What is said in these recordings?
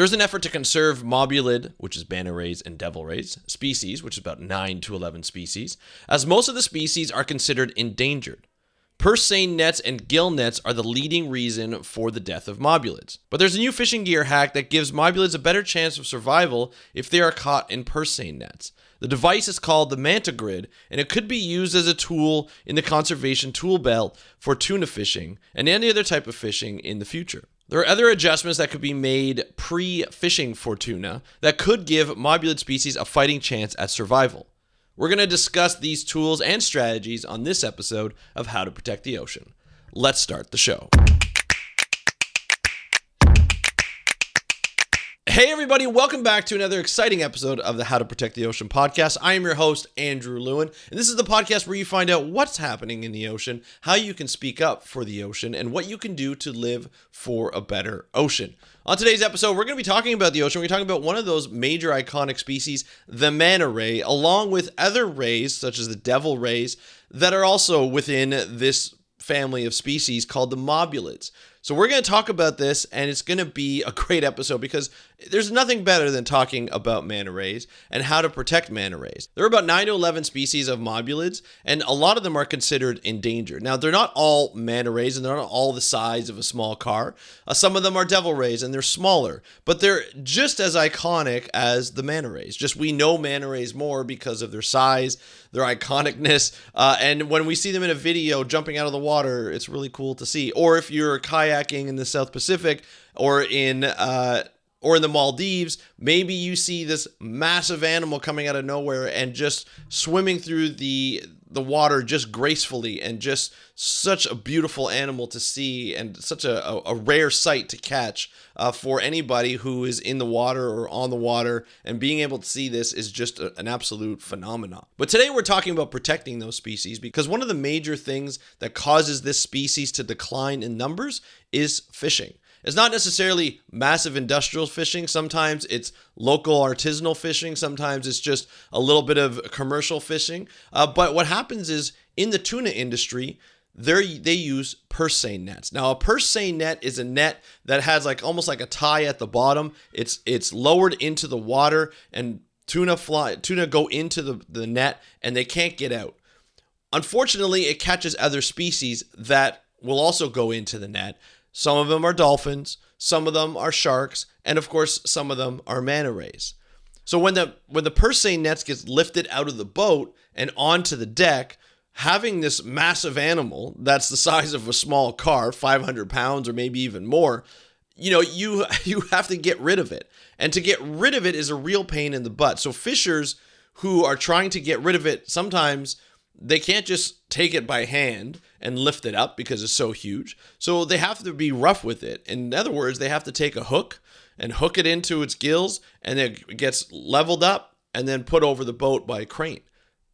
There's an effort to conserve mobulid, which is manta rays and devil rays, species, which is about 9 to 11 species, as most of the species are considered endangered. Purse seine nets and gill nets are the leading reason for the death of mobulids. But there's a new fishing gear hack that gives mobulids a better chance of survival if they are caught in purse seine nets. The device is called the Manta grid, and it could be used as a tool in the conservation tool belt for tuna fishing and any other type of fishing in the future. There are other adjustments that could be made pre-fishing for tuna that could give mobulid species a fighting chance at survival. We're going to discuss these tools and strategies on this episode of How to Protect the Ocean. Let's start the show. Hey everybody, welcome back to another exciting episode of the How to Protect the Ocean podcast. I am your host, Andrew Lewin, and this is the podcast where you find out what's happening in the ocean, how you can speak up for the ocean, and what you can do to live for a better ocean. On today's episode, we're going to be talking about the ocean. We're talking about one of those major iconic species, the manta ray, along with other rays, such as the devil rays, that are also within this family of species called the mobulids. So we're going to talk about this, and it's going to be a great episode because there's nothing better than talking about manta rays and how to protect manta rays. There are about 9 to 11 species of mobulids, and a lot of them are considered endangered. Now, they're not all manta rays, and they're not all the size of a small car. Some of them are devil rays, and they're smaller, but they're just as iconic as the manta rays. Just we know manta rays more because of their size, their iconicness, and when we see them in a video jumping out of the water, it's really cool to see. Or if you're kayaking in the South Pacific or in the Maldives, maybe you see this massive animal coming out of nowhere and just swimming through the water just gracefully, and just such a beautiful animal to see, and such a rare sight to catch for anybody who is in the water or on the water, and being able to see this is just an absolute phenomenon. But today we're talking about protecting those species, because one of the major things that causes this species to decline in numbers is fishing. It's not necessarily massive industrial fishing. Sometimes it's local artisanal fishing. Sometimes it's just a little bit of commercial fishing. But what happens is in the tuna industry, they use purse seine nets. Now, a purse seine net is a net that has almost like a tie at the bottom. It's lowered into the water, and tuna go into the net, and they can't get out. Unfortunately, it catches other species that will also go into the net. Some of them are dolphins, some of them are sharks, and of course, some of them are manta rays. So when the purse seine nets gets lifted out of the boat and onto the deck, having this massive animal that's the size of a small car, 500 pounds or maybe even more, you have to get rid of it. And to get rid of it is a real pain in the butt. So fishers who are trying to get rid of it, sometimes they can't just take it by hand and lift it up because it's so huge. So they have to be rough with it. In other words, they have to take a hook and hook it into its gills, and then it gets leveled up and then put over the boat by a crane.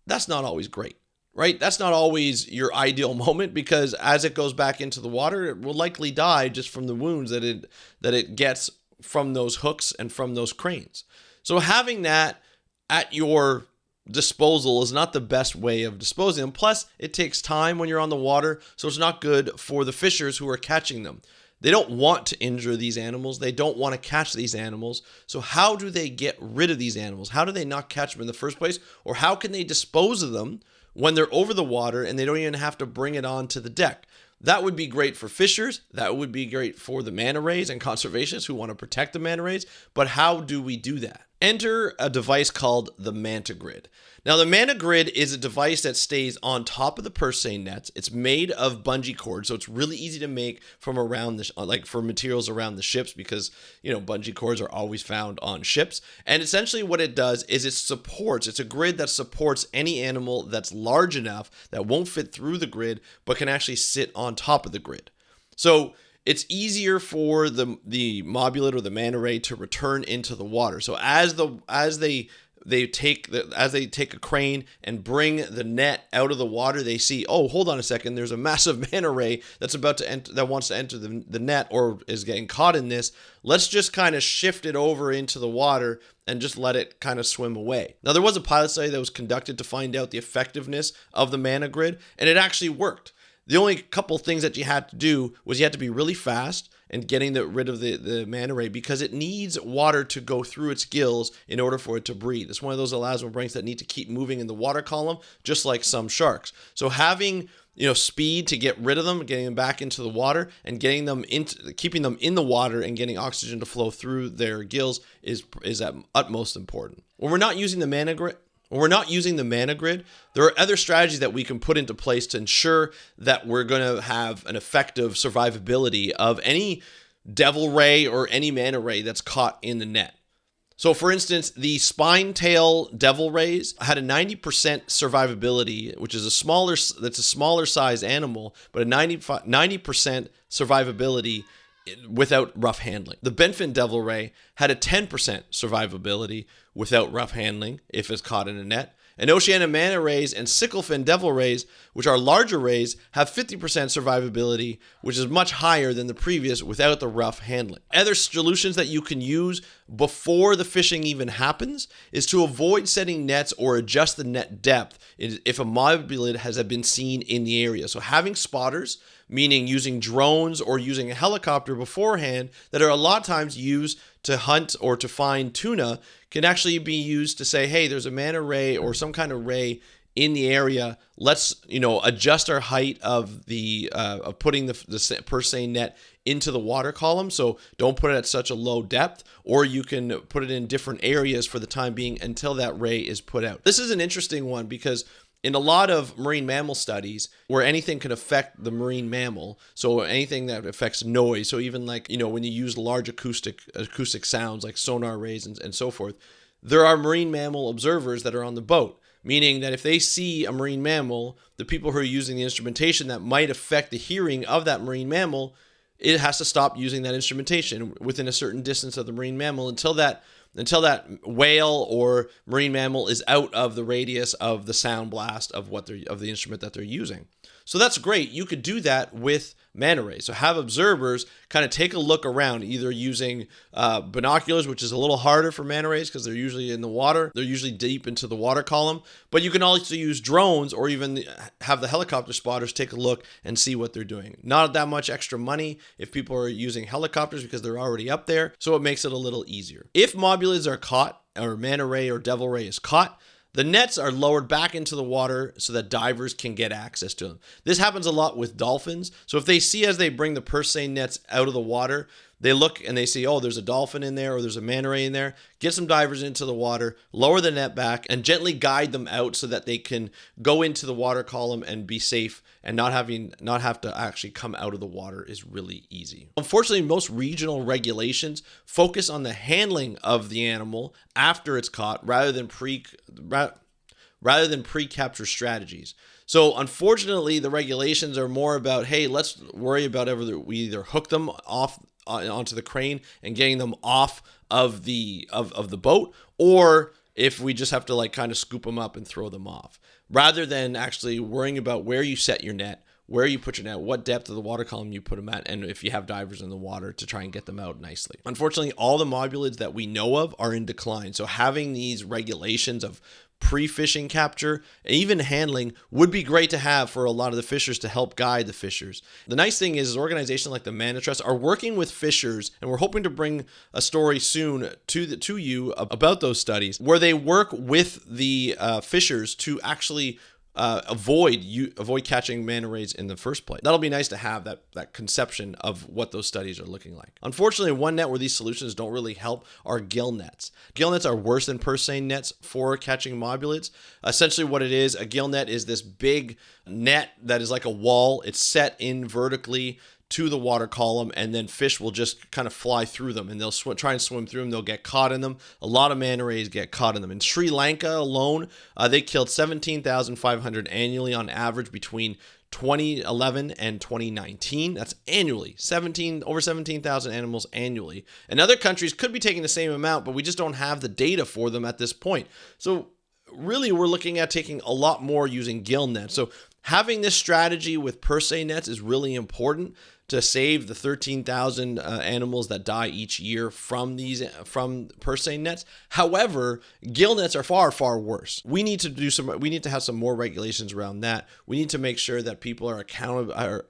That's not always great, right? That's not always your ideal moment, because as it goes back into the water, it will likely die just from the wounds that it gets from those hooks and from those cranes. So having that at your disposal is not the best way of disposing them. Plus, it takes time when you're on the water, so it's not good for the fishers who are catching them. They don't want to injure these animals. They don't want to catch these animals. So how do they get rid of these animals? How do they not catch them in the first place? Or how can they dispose of them when they're over the water and they don't even have to bring it onto the deck? That would be great for fishers. That would be great for the manta rays and conservationists who want to protect the manta rays. But how do we do that? Enter a device called the Manta grid. Now, the Manta grid is a device that stays on top of the purse seine nets. It's made of bungee cord, so it's really easy to make from around for materials around the ships, because bungee cords are always found on ships. And essentially, what it does is it's a grid that supports any animal that's large enough that won't fit through the grid, but can actually sit on top of the grid. So it's easier for the mobulid or the manta ray to return into the water. So as they take a crane and bring the net out of the water, they see, oh, hold on a second, there's a massive manta ray that's about to enter, that wants to enter the net or is getting caught in this. Let's just kind of shift it over into the water and just let it kind of swim away. Now, there was a pilot study that was conducted to find out the effectiveness of the Manta grid, and it actually worked. The only couple things that you had to do was you had to be really fast and getting rid of the manta ray, because it needs water to go through its gills in order for it to breathe. It's one of those elasmobranchs that need to keep moving in the water column, just like some sharks. So having speed to get rid of them, getting them back into the water, and keeping them in the water and getting oxygen to flow through their gills is at utmost important. When we're not using the mana grid, there are other strategies that we can put into place to ensure that we're going to have an effective survivability of any devil ray or any manta ray that's caught in the net. So for instance, the spine-tail devil rays had a 90% survivability, which is a smaller size animal, but a 90% survivability without rough handling. The benfin devil ray had a 10% survivability without rough handling if it's caught in a net. And Oceania manta rays and sicklefin devil rays, which are larger rays, have 50% survivability, which is much higher than the previous without the rough handling. Other solutions that you can use before the fishing even happens is to avoid setting nets or adjust the net depth if a mobulid has been seen in the area. So having spotters, meaning using drones or using a helicopter beforehand, that are a lot of times used to hunt or to find tuna, can actually be used to say, hey, there's a manta ray or some kind of ray in the area. Let's adjust our height of putting the purse seine net into the water column. So don't put it at such a low depth, or you can put it in different areas for the time being until that ray is put out. This is an interesting one because in a lot of marine mammal studies where anything can affect the marine mammal, so anything that affects noise, so even like, when you use large acoustic sounds like sonar rays and so forth, there are marine mammal observers that are on the boat, meaning that if they see a marine mammal, the people who are using the instrumentation that might affect the hearing of that marine mammal, it has to stop using that instrumentation within a certain distance of the marine mammal until that whale or marine mammal is out of the radius of the sound blast of the instrument that they're using. So that's great. You could do that with manta rays. So have observers kind of take a look around, either using binoculars, which is a little harder for manta rays because they're usually in the water. They're usually deep into the water column. But you can also use drones or even have the helicopter spotters take a look and see what they're doing. Not that much extra money if people are using helicopters because they're already up there. So it makes it a little easier. If mobulids are caught, or manta ray or devil ray is caught, the nets are lowered back into the water so that divers can get access to them. This happens a lot with dolphins. So if they see as they bring the purse seine nets out of the water, they look and they see, oh, there's a dolphin in there or there's a manta ray in there. Get some divers into the water, lower the net back, and gently guide them out so that they can go into the water column and be safe and not have to actually come out of the water is really easy. Unfortunately, most regional regulations focus on the handling of the animal after it's caught rather than pre-capture strategies. So unfortunately, the regulations are more about, hey, let's worry about whether we either hook them off onto the crane and getting them off of the boat, or if we just have to like kind of scoop them up and throw them off, rather than actually worrying about where you set your net, where you put your net, what depth of the water column you put them at, and if you have divers in the water to try and get them out nicely. Unfortunately, all the mobulids that we know of are in decline. So having these regulations of pre-fishing capture, even handling, would be great to have for a lot of the fishers to help guide the fishers. The nice thing is organizations like the Manta Trust are working with fishers, and we're hoping to bring a story soon to you about those studies where they work with the fishers to actually avoid catching manta rays in the first place. That'll be nice to have that conception of what those studies are looking like. Unfortunately, one net where these solutions don't really help are gill nets. Gill nets are worse than purse seine nets for catching mobulids. Essentially what it is, a gill net is this big net that is like a wall. It's set in vertically to the water column, and then fish will just kind of fly through them, and they'll try and swim through them. They'll get caught in them. A lot of manta rays get caught in them. In Sri Lanka alone, they killed 17,500 annually on average between 2011 and 2019. That's annually. Over 17,000 animals annually. And other countries could be taking the same amount, but we just don't have the data for them at this point. So really, we're looking at taking a lot more using gill nets. So having this strategy with purse seine nets is really important to save the 13,000 animals that die each year from purse seine nets. However, gill nets are far, far worse. We need to have some more regulations around that. We need to make sure that people are accountable.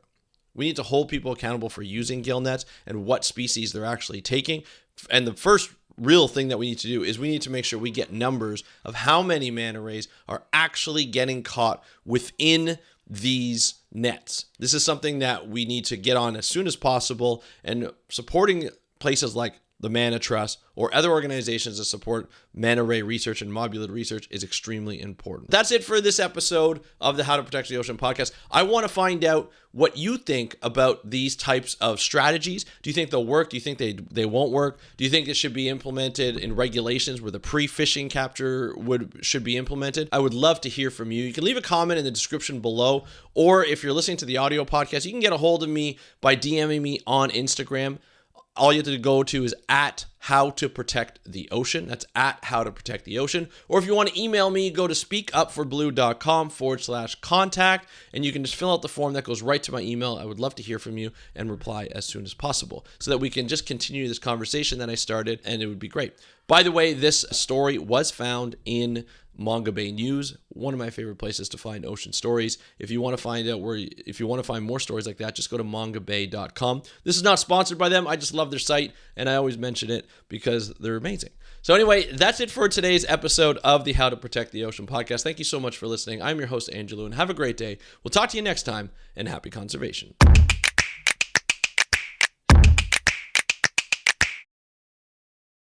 We need to hold people accountable for using gill nets and what species they're actually taking. And the first real thing that we need to do is we need to make sure we get numbers of how many manta rays are actually getting caught within these nets. This is something that we need to get on as soon as possible, and supporting places like the Manta Trust or other organizations that support manta ray research and mobulid research is extremely important. That's it for this episode of the How to Protect the Ocean podcast. I want to find out what you think about these types of strategies. Do you think they'll work? Do you think they won't work? Do you think it should be implemented in regulations where the pre-fishing capture should be implemented? I would love to hear from you. You can leave a comment in the description below, or if you're listening to the audio podcast, you can get a hold of me by DMing me on Instagram. All you have to go to is at How to Protect the Ocean. That's at How to Protect the Ocean. Or if you want to email me, go to speakupforblue.com/contact, and you can just fill out the form that goes right to my email. I would love to hear from you and reply as soon as possible so that we can just continue this conversation that I started, and it would be great. By the way, this story was found in Manga Bay News, one of my favorite places to find ocean stories. If you want to find more stories like that, just go to mangabay.com. This is not sponsored by them. I just love their site, and I always mention it because they're amazing. So anyway, that's it for today's episode of the How to Protect the Ocean podcast. Thank you so much for listening. I'm your host, Andrew Lewin. Have a great day. We'll talk to you next time, and happy conservation.